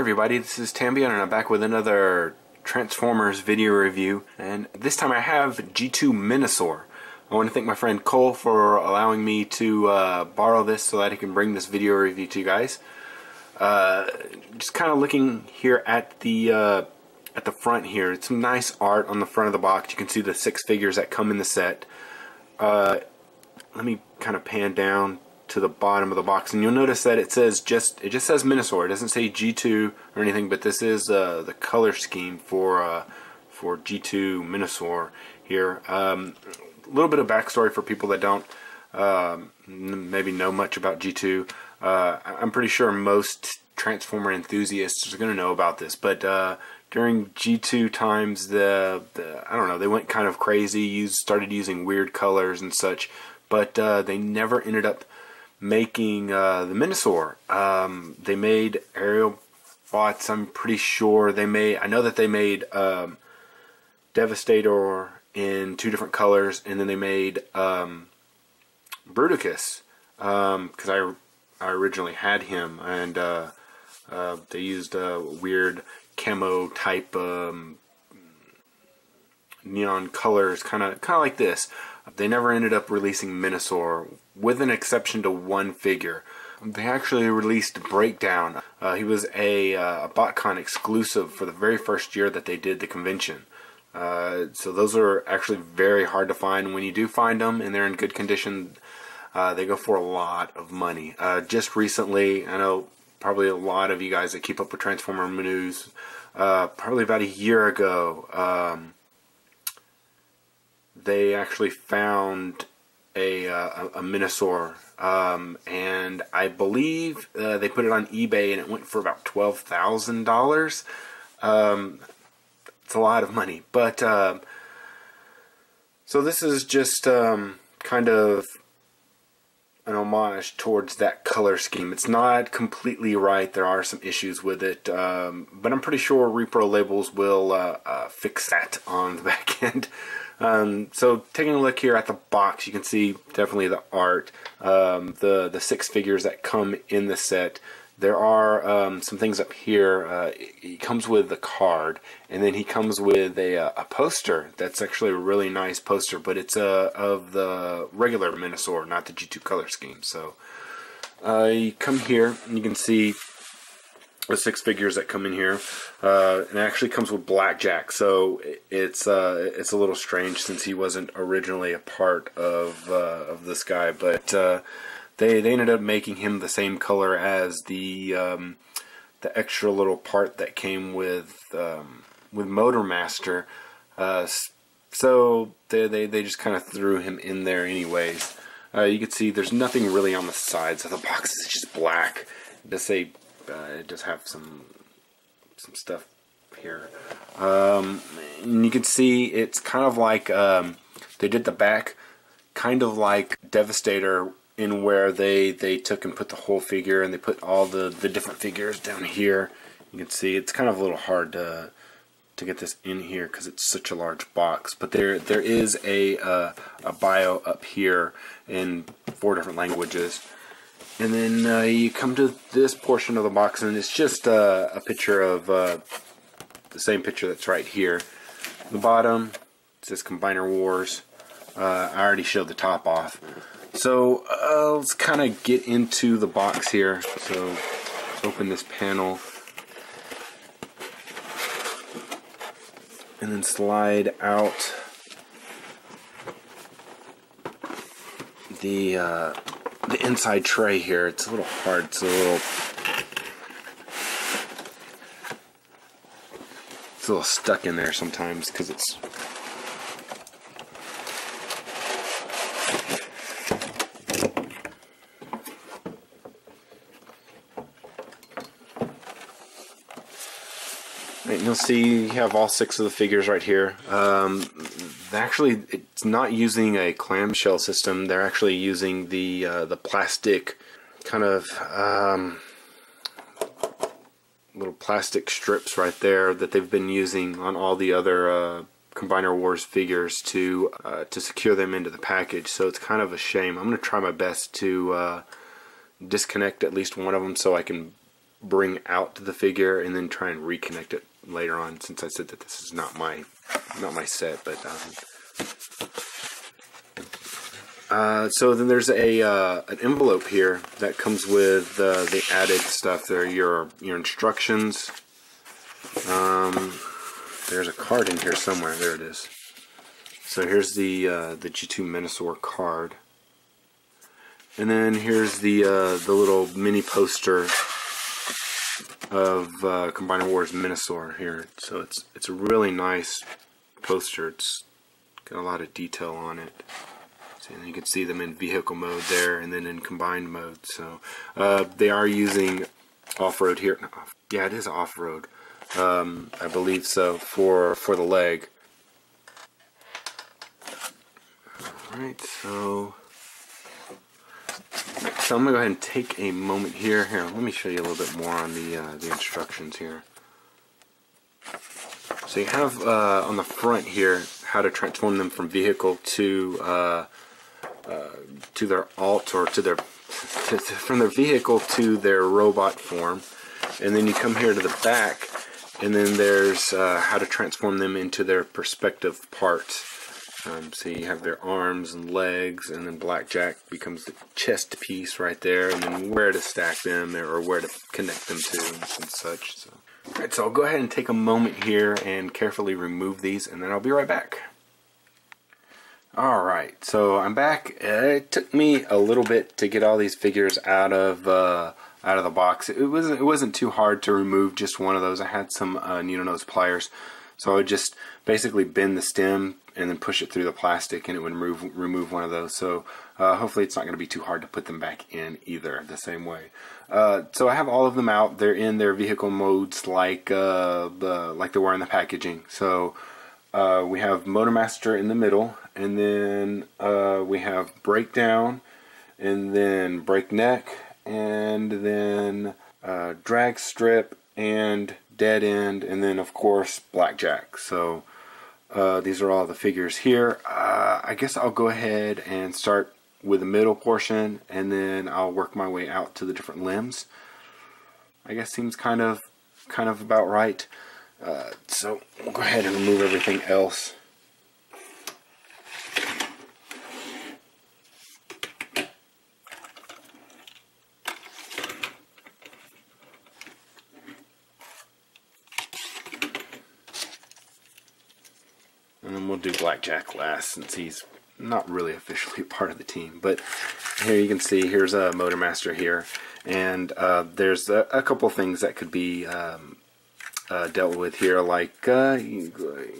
everybody, this is Tambion and I'm back with another Transformers video review, and this time I have G2 Menasor. I want to thank my friend Cole for allowing me to borrow this so that I can bring this video review to you guys. Just kind of looking here at the front here, it's some nice art on the front of the box. You can see the 6 figures that come in the set. Let me kind of pan down to the bottom of the box, and you'll notice that it just says Menasor. It doesn't say G2 or anything, but this is the color scheme for G2 Menasor here. A little bit of backstory for people that don't maybe know much about G2. I'm pretty sure most Transformer enthusiasts are going to know about this, but during G2 times, I don't know, they went kind of crazy, started using weird colors and such, but they never ended up making the Menasor. They made aerial bots, I'm pretty sure. I know that they made Devastator in 2 different colors, and then they made Bruticus, because I originally had him, and they used weird camo type neon colors, kind of like this. They never ended up releasing Menasor, with an exception to one figure. They actually released Breakdown. He was a BotCon exclusive for the very first year that they did the convention. So those are actually very hard to find. When you do find them and they're in good condition, they go for a lot of money. Just recently, I know probably a lot of you guys that keep up with Transformer news, probably about a year ago, they actually found a Menasor, and I believe they put it on eBay and it went for about $12,000. It's a lot of money, but so this is just kind of an homage towards that color scheme. It's not completely right. There are some issues with it, but I'm pretty sure Repro Labels will fix that on the back end. So taking a look here at the box, you can see definitely the art, the 6 figures that come in the set. There are some things up here. He comes with the card, and then he comes with a poster that's actually a really nice poster, but it's of the regular Menasor, not the G2 color scheme. So you come here and you can see the 6 figures that come in here, and it actually comes with Blackjack. So it's a little strange since he wasn't originally a part of this guy, but they ended up making him the same color as the extra little part that came with Motormaster. So they just kind of threw him in there anyways. You can see there's nothing really on the sides of the box. It's just black. It does say it does have some stuff here, and you can see it's kind of like they did the back kind of like Devastator, in where they took and put the whole figure, and they put all the different figures down here. You can see it's kind of a little hard to get this in here because it's such a large box, but there is a bio up here in 4 different languages. And then you come to this portion of the box, and it's just a picture of the same picture that's right here. The bottom, it says Combiner Wars. I already showed the top off. So let's kind of get into the box here. So open this panel, and then slide out the inside tray here. It's a little hard. It's a little stuck in there sometimes because it's right. You'll see you have all 6 of the figures right here. Actually, it's not using a clamshell system. They're actually using the plastic kind of little plastic strips right there that they've been using on all the other Combiner Wars figures to secure them into the package. So it's kind of a shame. I'm going to try my best to disconnect at least one of them so I can bring out the figure and then try and reconnect it later on, since I said that this is not my set. But so then there's an envelope here that comes with the added stuff. There are your instructions. There's a card in here somewhere. There it is. So here's the G2 Menasor card, and then here's the little mini poster of Combiner Wars Menasor here. So it's a really nice poster. It's got a lot of detail on it. So you can see them in vehicle mode there, and then in combined mode. So they are using off-road here. Yeah, it is off-road. I believe so for the leg. Alright, so I'm going to go ahead and take a moment here. Here, let me show you a little bit more on the instructions here. So you have on the front here how to transform them from vehicle to their alt, or to their from their vehicle to their robot form, and then you come here to the back, and then there's how to transform them into their perspective parts. So you have their arms and legs, and then Blackjack becomes the chest piece right there, and then where to stack them or where to connect them to and such. So, alright, so I'll go ahead and take a moment here and carefully remove these, and then I'll be right back. Alright, so I'm back. It took me a little bit to get all these figures out of the box. It wasn't too hard to remove just one of those. I had some needle nose pliers, so I would just basically bend the stem and then push it through the plastic, and it would remove one of those. So hopefully it's not going to be too hard to put them back in either the same way. So I have all of them out. They're in their vehicle modes like they were in the packaging. So we have Motormaster in the middle, and then we have Breakdown, and then Breakneck, and then Dragstrip, and Dead End, and then of course Blackjack. So these are all the figures here. I guess I'll go ahead and start with the middle portion, and then I'll work my way out to the different limbs. I guess seems kind of about right. So we'll go ahead and remove everything else. And then we'll do Blackjack last, since he's not really officially part of the team. But here you can see, here's a Motormaster here, and there's a couple things that could be dealt with here, like you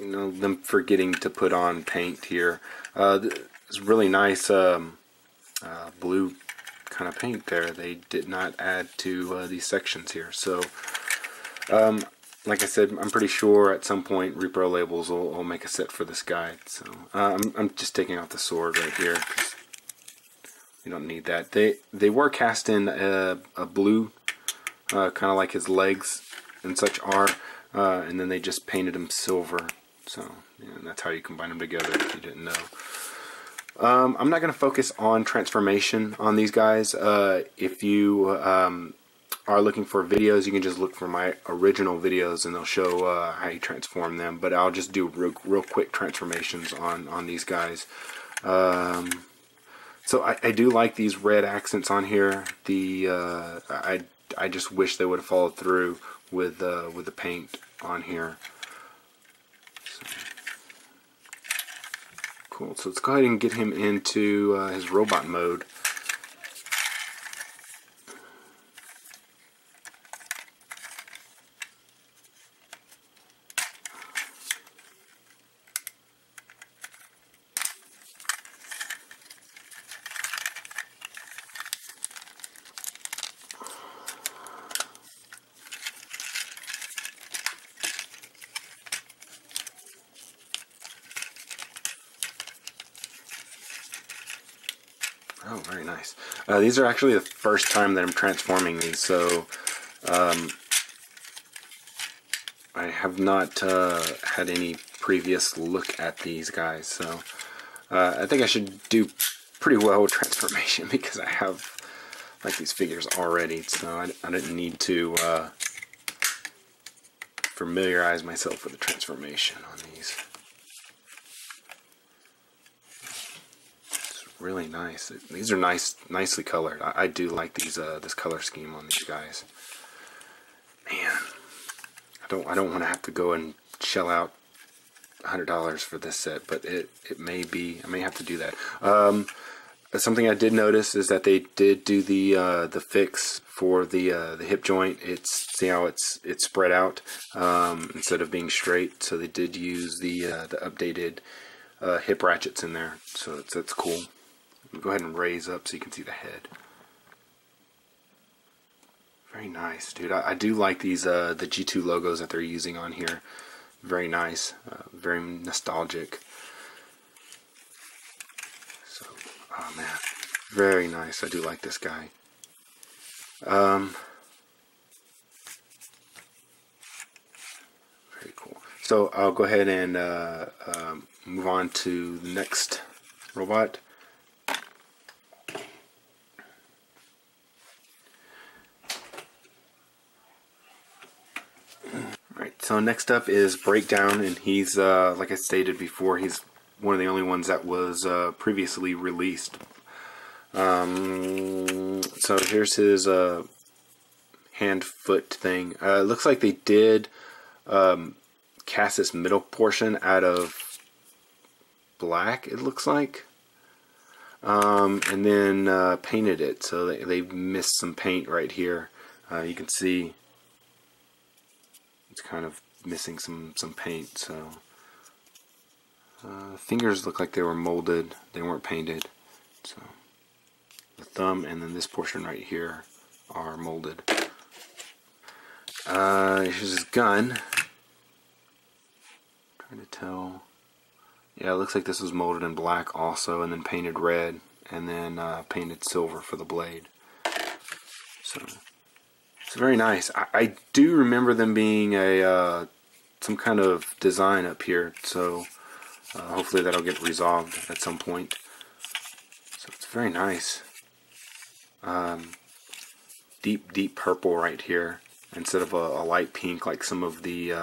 know, them forgetting to put on paint here. It's really nice blue kind of paint there. They did not add to these sections here. So like I said, I'm pretty sure at some point Repro Labels will make a set for this guy. So I'm just taking out the sword right here, 'cause we don't need that. They were cast in a blue, kind of like his legs and such are, and then they just painted him silver. So yeah, that's how you combine them together, if you didn't know. I'm not going to focus on transformation on these guys. If you are looking for videos, you can just look for my original videos, and they'll show how you transform them. But I'll just do real quick transformations on these guys. So I do like these red accents on here. I just wish they would have followed through with the paint on here. So, cool. So let's go ahead and get him into his robot mode. Oh, very nice. These are actually the first time that I'm transforming these, so I have not had any previous look at these guys, so I think I should do pretty well with transformation, because I have like these figures already, so I didn't need to familiarize myself with the transformation on these. It's really nice. These are nicely colored. I do like these this color scheme on these guys. Man, I don't want to have to go and shell out $100 for this set, but it may be, I may have to do that. Something I did notice is that they did do the fix for the hip joint. See how it's spread out instead of being straight. So they did use the updated hip ratchets in there. So that's cool. Go ahead and raise up so you can see the head. Very nice, dude. I do like these the G2 logos that they're using on here. Very nice, very nostalgic. So, oh man, very nice. I do like this guy. Very cool. So I'll go ahead and move on to the next robot. So next up is Breakdown, and he's, like I stated before, he's one of the only ones that was previously released. So here's his hand-foot thing. It looks like they did cast this middle portion out of black, it looks like. And then painted it, so they missed some paint right here. You can see it's kind of missing some paint, so fingers look like they were molded, they weren't painted. So the thumb and then this portion right here are molded. Here's his gun. Trying to tell. Yeah, it looks like this was molded in black also, and then painted red, and then painted silver for the blade. So it's very nice. I do remember them being a some kind of design up here, so hopefully that'll get resolved at some point. So it's very nice. Deep purple right here instead of a light pink like some of the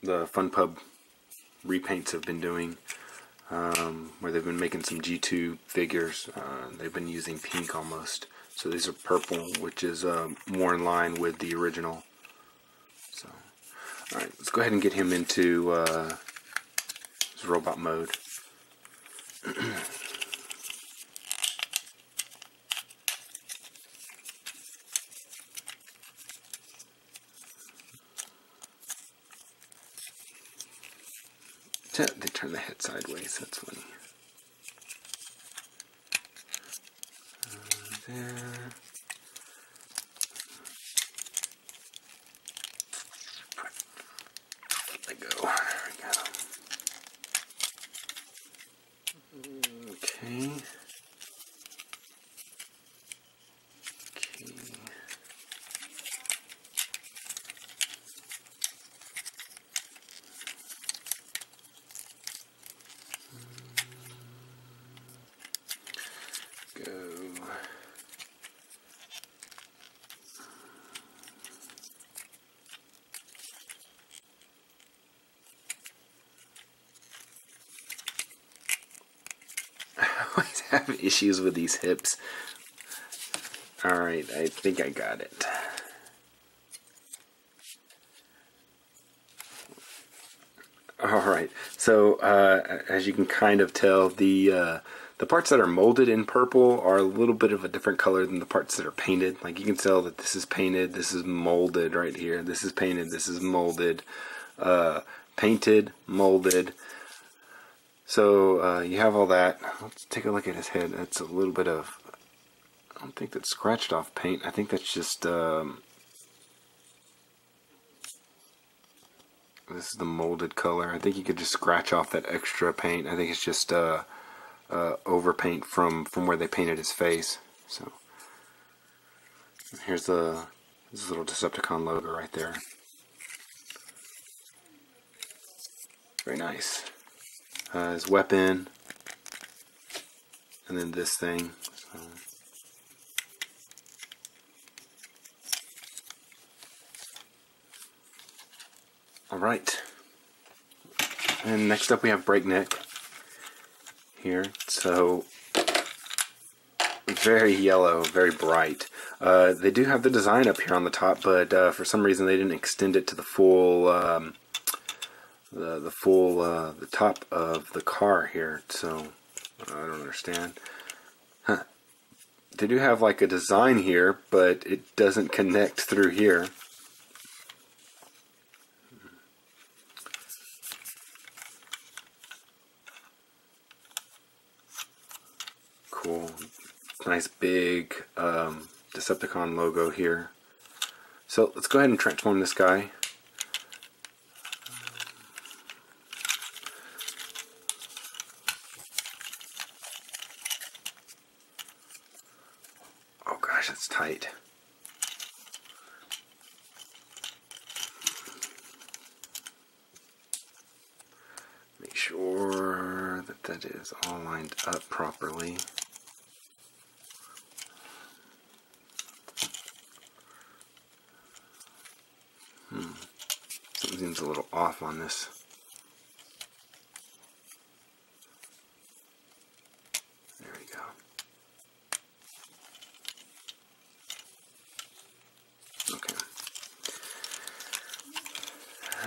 FunPub repaints have been doing, where they've been making some G2 figures. They've been using pink almost. So these are purple, which is more in line with the original. So, alright, let's go ahead and get him into his robot mode. They turn the head sideways, that's funny. There. Let go. There we go. Okay. Have issues with these hips. Alright, I think I got it. Alright, so as you can kind of tell, the parts that are molded in purple are a little bit of a different color than the parts that are painted. Like you can tell that this is painted, this is molded right here. This is painted, this is molded. Painted, molded. So you have all that. Let's take a look at his head. That's a little bit of, I don't think that's scratched off paint. I think that's just this is the molded color. I think you could just scratch off that extra paint. I think it's just overpaint from where they painted his face. So here's this little Decepticon logo right there. Very nice. His weapon. and then this thing. So. Alright, and next up we have Breakneck here. So very yellow, very bright. They do have the design up here on the top, but for some reason they didn't extend it to the full the top of the car here. So I don't understand. Huh. They do have like a design here, but it doesn't connect through here. Cool. Nice big Decepticon logo here. So let's go ahead and transform this guy. Oh gosh, that's tight. Make sure that that is all lined up properly. Something seems a little off on this. There we go. Okay.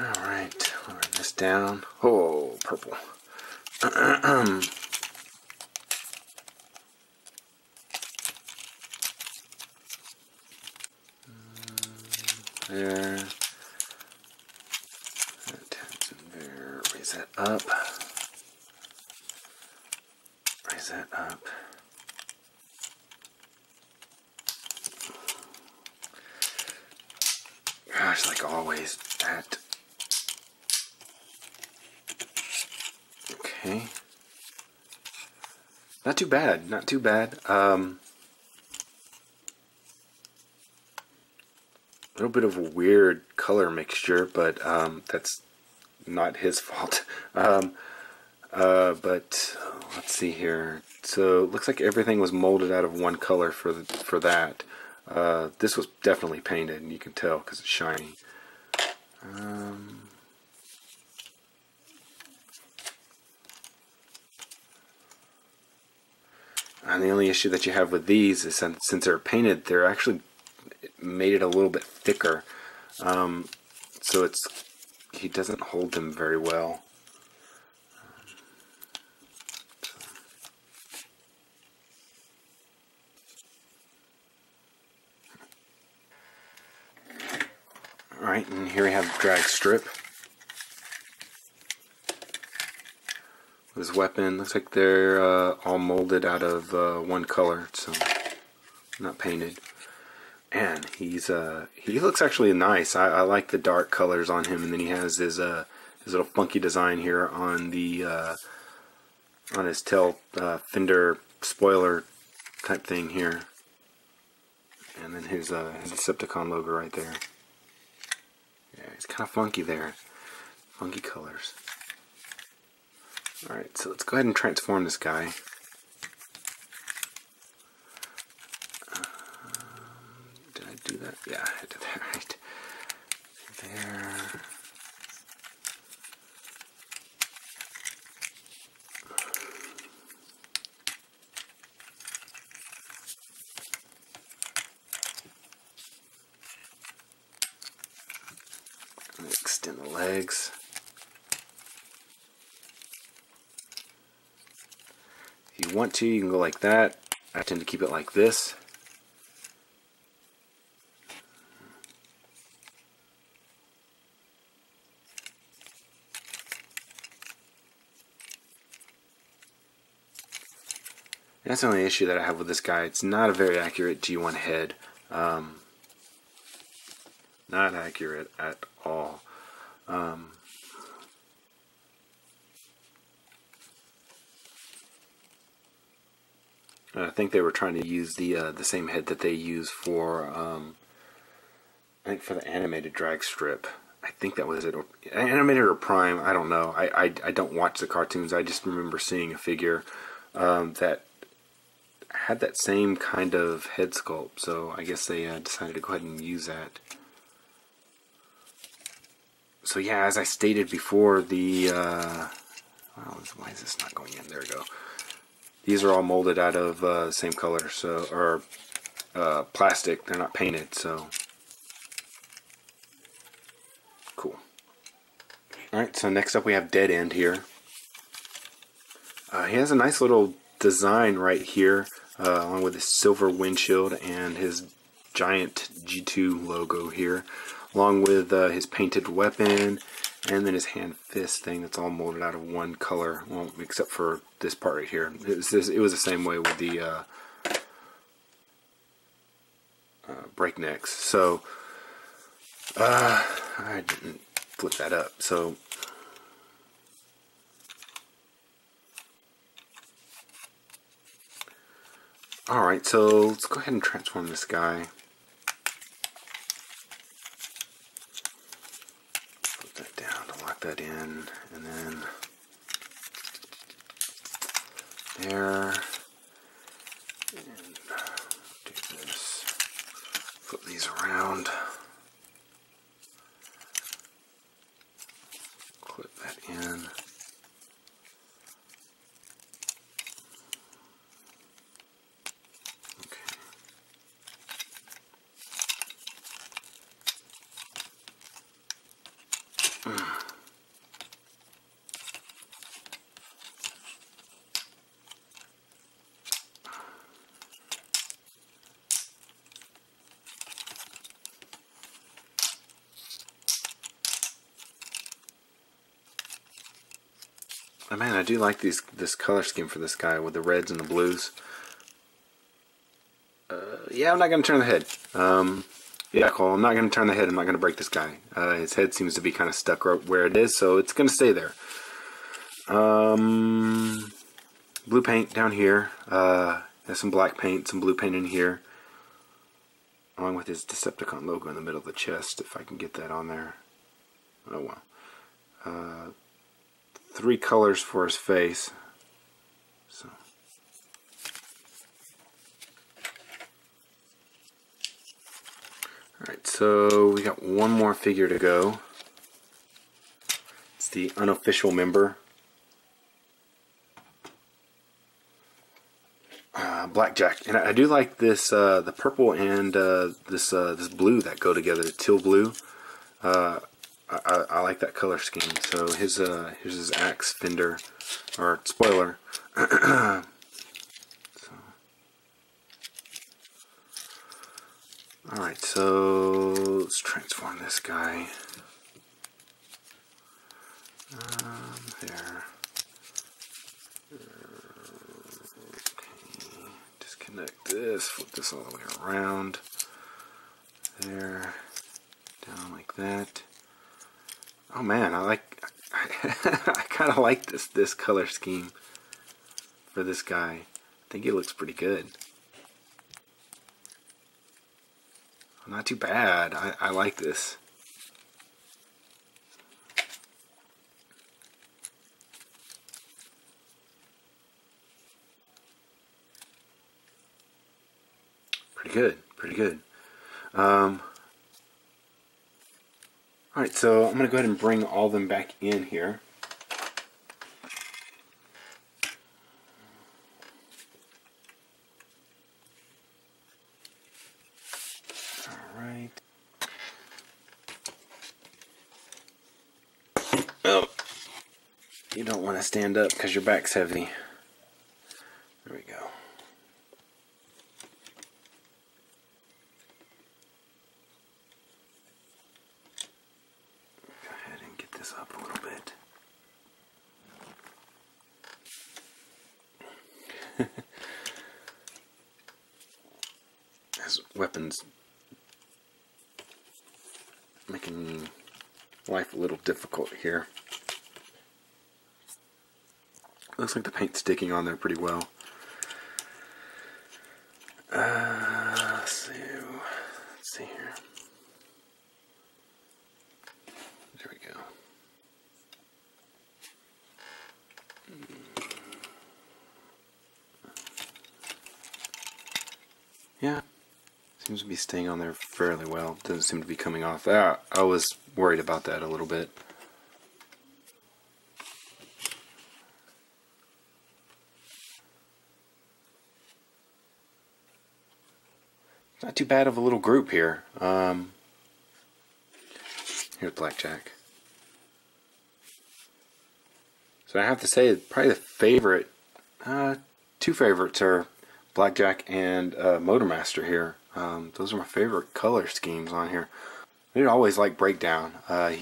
Alright, lower this down. Oh, purple. There. Raise that up. Raise that up. Gosh, like always, that. Okay. Not too bad, not too bad. A little bit of a weird color mixture, but that's not his fault. But let's see here. So it looks like everything was molded out of one color for that. This was definitely painted, and you can tell because it's shiny. And the only issue that you have with these is since they're painted, they're actually made it a little bit thicker. So he doesn't hold them very well. Alright, and here we have Dragstrip. His weapon, looks like they're all molded out of one color, so not painted. And he looks actually nice. I like the dark colors on him, and then he has his little funky design here on the on his tail fender spoiler type thing here, and then his Decepticon logo right there. Yeah, it's kind of funky there, funky colors. All right, so let's go ahead and transform this guy. Did I do that? Yeah, I did that right. There. Extend the legs. If you want to, you can go like that. I tend to keep it like this. That's the only issue that I have with this guy. It's not a very accurate G1 head. Not accurate at all. I think they were trying to use the same head that they use for I think for the animated Dragstrip. I think that was it. Or animated or Prime, I don't know. I don't watch the cartoons. I just remember seeing a figure that had that same kind of head sculpt, so I guess they decided to go ahead and use that. So yeah, as I stated before, the why is this not going in? There we go. These are all molded out of the same color, so or plastic. They're not painted, so cool. All right, so next up we have Dead End here. He has a nice little design right here, along with his silver windshield and his giant G2 logo here, along with his painted weapon, and then his hand fist thing that's all molded out of one color, well, except for this part right here. It was the same way with the breaknecks. So I didn't flip that up. So alright, so let's go ahead and transform this guy. Put that down to lock that in, and then there, and do this, flip these around, clip that in. Oh, man, I do like this color scheme for this guy with the reds and the blues. Yeah, I'm not going to turn the head. Yeah, Cole, I'm not going to turn the head. I'm not going to break this guy. His head seems to be kind of stuck right where it is, so it's going to stay there. Blue paint down here. There's some black paint, some blue paint in here, along with his Decepticon logo in the middle of the chest, if I can get that on there. Oh well. 3 colors for his face. So. Alright, so we got one more figure to go. It's the unofficial member. Blackjack. And I do like this, the purple and this blue that go together, teal blue. I like that color scheme. So here's his axe fender, or spoiler. So. Alright, so let's transform this guy. There. Okay, disconnect this, flip this all the way around. There. Down like that. Oh man, I kind of like this color scheme for this guy. I think it looks pretty good. Not too bad. I like this. Pretty good. Pretty good. Alright, so I'm going to go ahead and bring all of them back in here. Alright. Oh, you don't want to stand up because your back's heavy. There we go. Up a little bit. His weapons making life a little difficult here. Looks like the paint's sticking on there pretty well. So let's see here. There we go. Seems to be staying on there fairly well. Doesn't seem to be coming off. I was worried about that a little bit. Not too bad of a little group here. Here's Blackjack. So I have to say, probably the favorite, two favorites are Blackjack and Motormaster here. Those are my favorite color schemes on here. I didn't always like Breakdown. I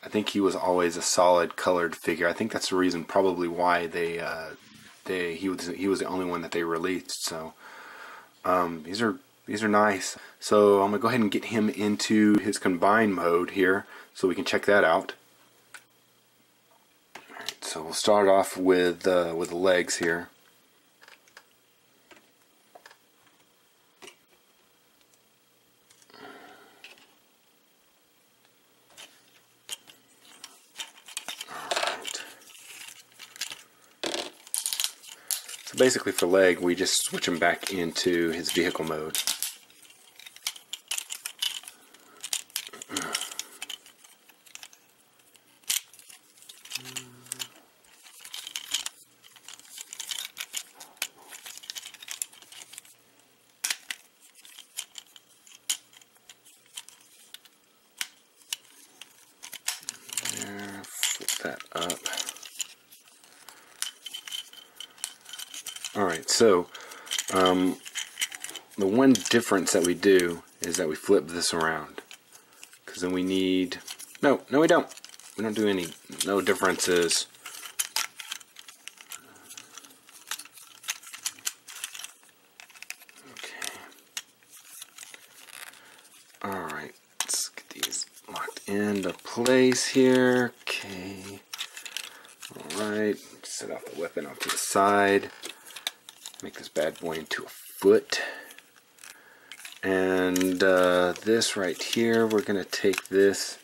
think he was always a solid colored figure. I think that's the reason probably why he was the only one that they released. So these are nice. So I'm gonna go ahead and get him into his combine mode here, so we can check that out. All right, so we'll start off with the legs here. So basically for leg, we just switch him back into his vehicle mode. There, flip that up. Alright, so the one difference that we do is that we flip this around, because then we need, no we don't do no differences. Okay. Alright, let's get these locked into place here. Okay. Alright, set off the weapon off to the side. Make this bad boy into a foot. And this right here, we're going to take this.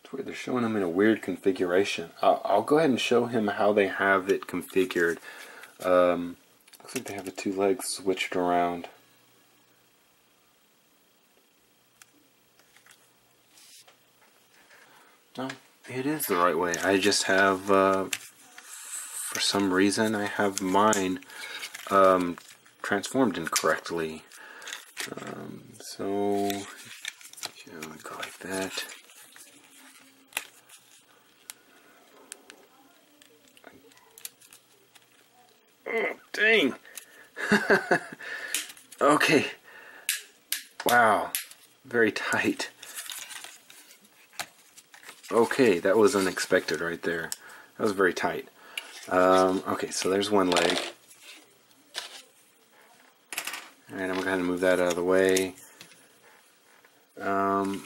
It's weird, they're showing them in a weird configuration. I'll go ahead and show him how they have it configured. Looks like they have the two legs switched around. No. It is the right way. I just have, for some reason, I have mine transformed incorrectly. So, go like that. Oh, dang! Okay. Wow. Very tight. Okay, that was unexpected right there. That was very tight. Okay, so there's one leg. Alright, I'm going to move that out of the way. That's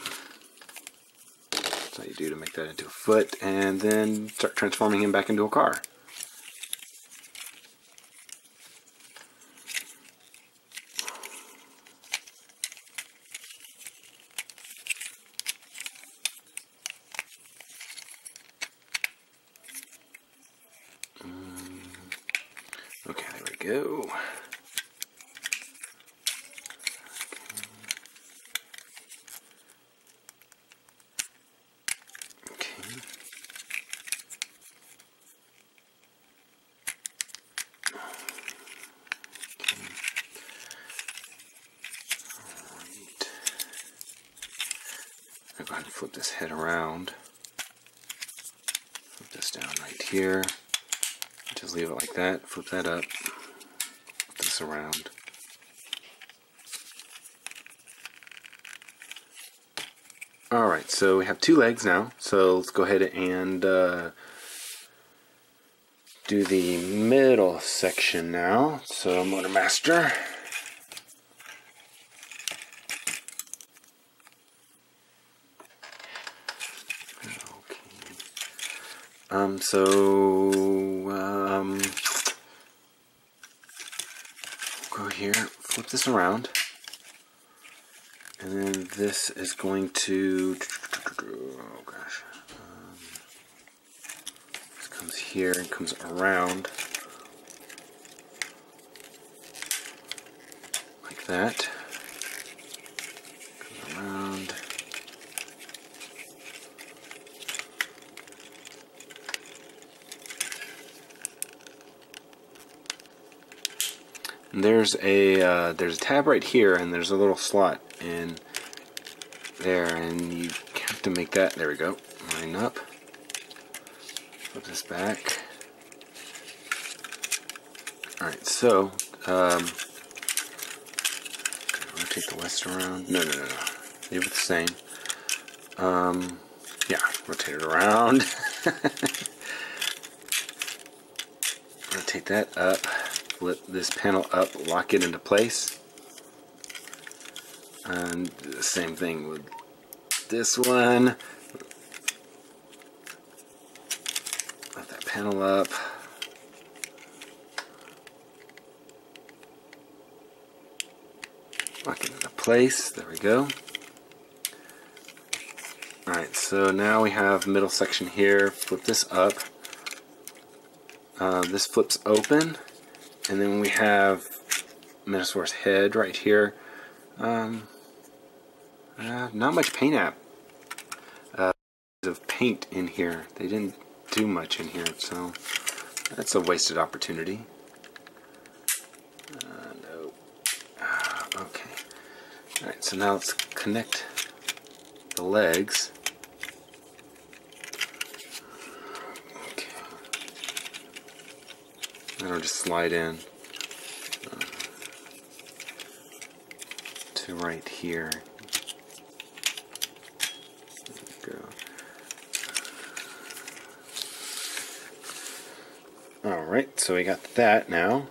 how you do to make that into a foot, and then start transforming him back into a car. Okay, there we go. Okay. I'll go ahead and flip this head around. Flip this down right here. Just leave it like that. Flip that up. Flip this around. Alright, so we have two legs now. So let's go ahead and do the middle section now. So Motormaster. Go here, flip this around, and then this is going to, oh gosh, let's go Comes here and comes around like that. Comes around. And there's a tab right here, and there's a little slot in there, and you have to make that. There we go. Line up. Flip this back. All right. So rotate the west around. No. Leave it the same. Yeah. Rotate it around. Rotate that up. Flip this panel up, lock it into place, and the same thing with this one. Lift that panel up, lock it into place. There we go. Alright, so now we have middle section here. Flip this up. This flips open. And then we have Menasor's head right here. Not much paint of paint in here. They didn't do much in here, so that's a wasted opportunity. No. Okay. Alright, so now let's connect the legs. That'll just slide in to right here. There we go. Alright, so we got that now.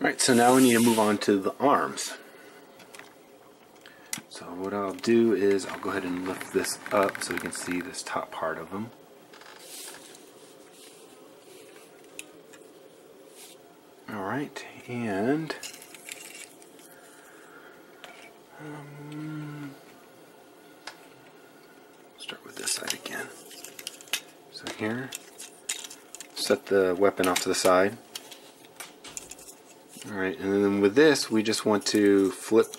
Alright, so now we need to move on to the arms. So what I'll do is I'll go ahead and lift this up so we can see this top part of them. Alright, and start with this side again. So here, set the weapon off to the side. Alright, and then with this, we just want to flip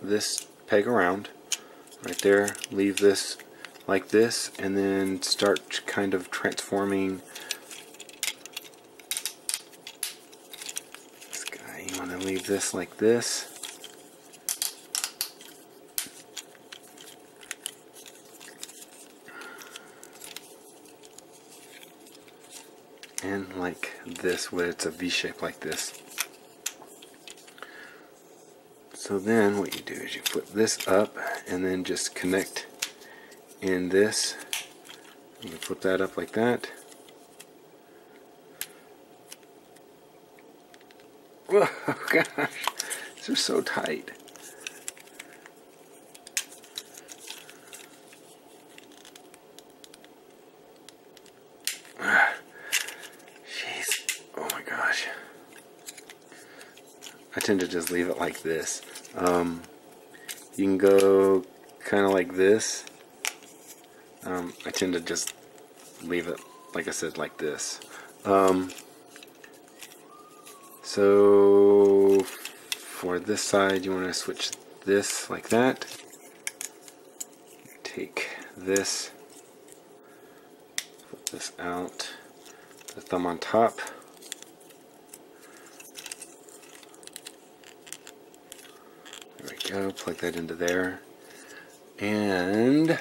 this peg around. Right there, leave this like this, and then start kind of transforming. Leave this like this. And like this, where it's a V shape like this. So then what you do is you flip this up and then just connect in this. You flip that up like that. Oh gosh, these are so tight. Jeez, oh my gosh. I tend to just leave it like this. You can go kind of like this. I tend to just leave it, like I said, like this. So for this side, you want to switch this like that. Take this, flip this out, the thumb on top. There we go, plug that into there. And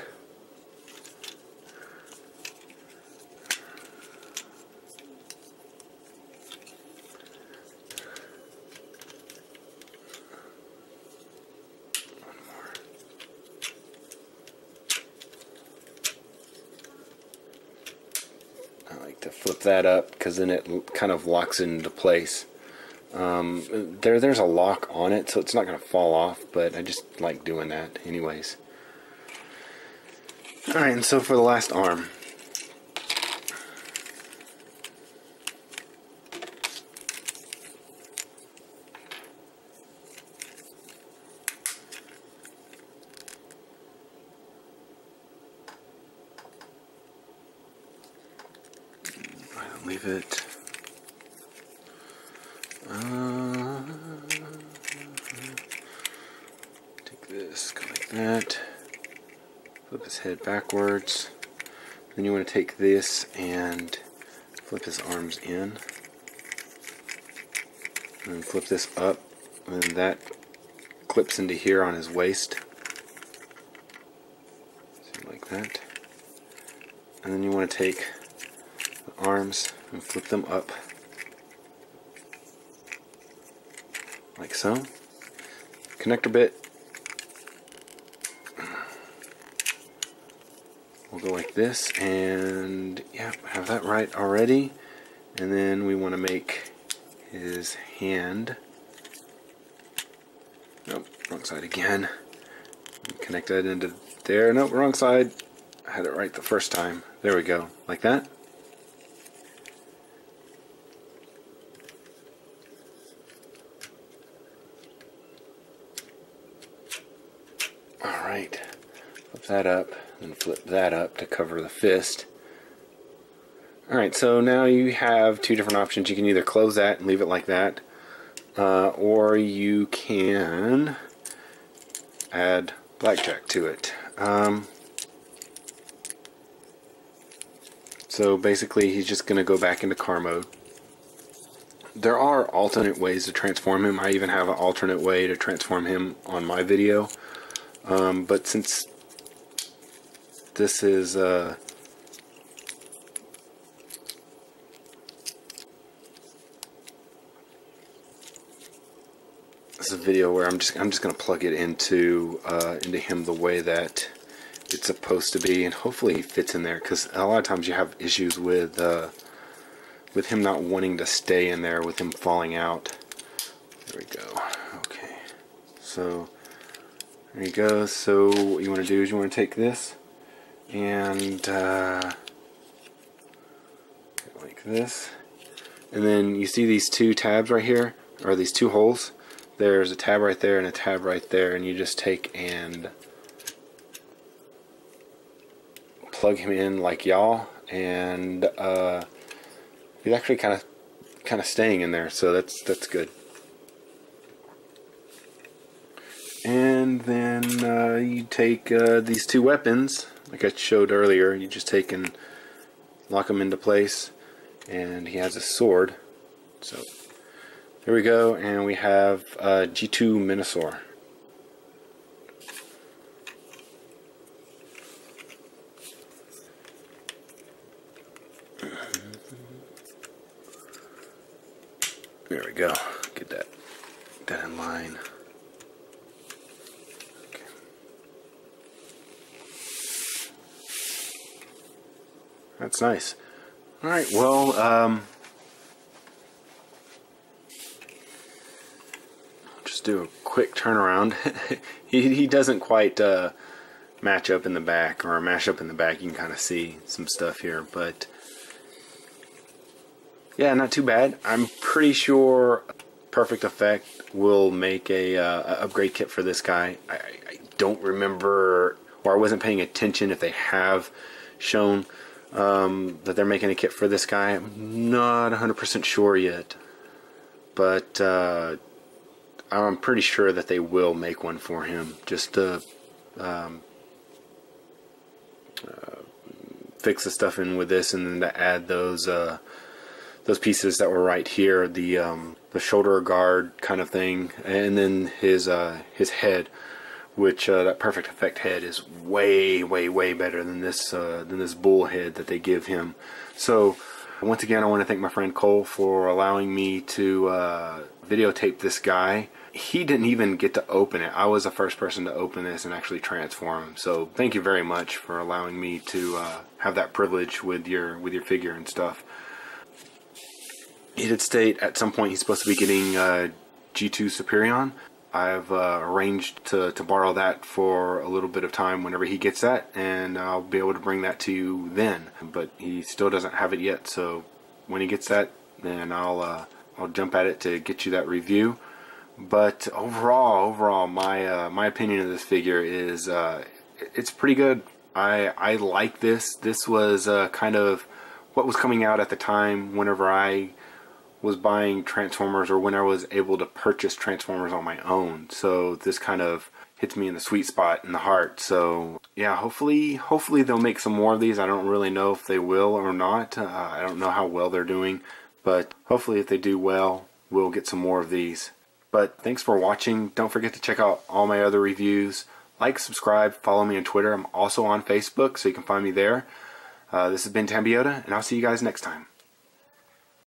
to flip that up because then it kind of locks it into place. There's a lock on it, so it's not going to fall off, but I just like doing that anyways. Alright, and so for the last arm, leave it. Take this, go like that. Flip his head backwards. Then you want to take this and flip his arms in. And then flip this up. And that clips into here on his waist. So like that. And then you want to take the arms and flip them up. Like so. Connector bit. We'll go like this, and yeah, have that right already. And then we want to make his hand. Nope, wrong side again. Connect that into there. Nope, wrong side. I had it right the first time. There we go, like that. Alright, flip that up and flip that up to cover the fist. Alright, so now you have two different options. You can either close that and leave it like that, or you can add Blackjack to it. So basically he's just going to go back into car mode. There are alternate ways to transform him. I even have an alternate way to transform him on my video. But since this is this is a video where I'm just gonna plug it into him the way that it's supposed to be, and hopefully he fits in there, because a lot of times you have issues with him not wanting to stay in there, with him falling out. There we go. Okay, so there you go. So what you want to do is you want to take this and like this, and then you see these two tabs right here, or these two holes. There's a tab right there and a tab right there, and you just take and plug him in like y'all, and he's actually kind of staying in there, so that's good. And then you take these two weapons, like I showed earlier. You just take and lock them into place, and he has a sword. So there we go, and we have G2 Menasor. There we go. Get that in line. Okay. That's nice. All right. Well, just do a quick turnaround. he doesn't quite match up in the back, or mash up in the back. You can kind of see some stuff here, but yeah, not too bad. I'm pretty sure Perfect Effect will make a upgrade kit for this guy. I don't remember, or I wasn't paying attention if they have shown that they're making a kit for this guy. I'm not 100% sure yet, but I'm pretty sure that they will make one for him, just to fix the stuff in with this, and then to add those pieces that were right here, the shoulder guard kind of thing, and then his head, which that Perfect Effect head is way better than this bull head that they give him. So once again, I want to thank my friend Cole for allowing me to videotape this guy. He didn't even get to open it. I was the first person to open this and actually transform him. So thank you very much for allowing me to have that privilege with your figure and stuff. He did state at some point he's supposed to be getting G2 Superion. I've arranged to borrow that for a little bit of time whenever he gets that, and I'll be able to bring that to you then. But he still doesn't have it yet, so when he gets that, then I'll jump at it to get you that review. But overall, my opinion of this figure is it's pretty good. I like this. This was kind of what was coming out at the time whenever I was buying Transformers, or when I was able to purchase Transformers on my own. So this kind of hits me in the sweet spot in the heart. So yeah, hopefully they'll make some more of these. I don't really know if they will or not. I don't know how well they're doing, but hopefully if they do well, we'll get some more of these. But thanks for watching. Don't forget to check out all my other reviews. Like, subscribe, follow me on Twitter. I'm also on Facebook, so you can find me there. This has been Tambiota, and I'll see you guys next time.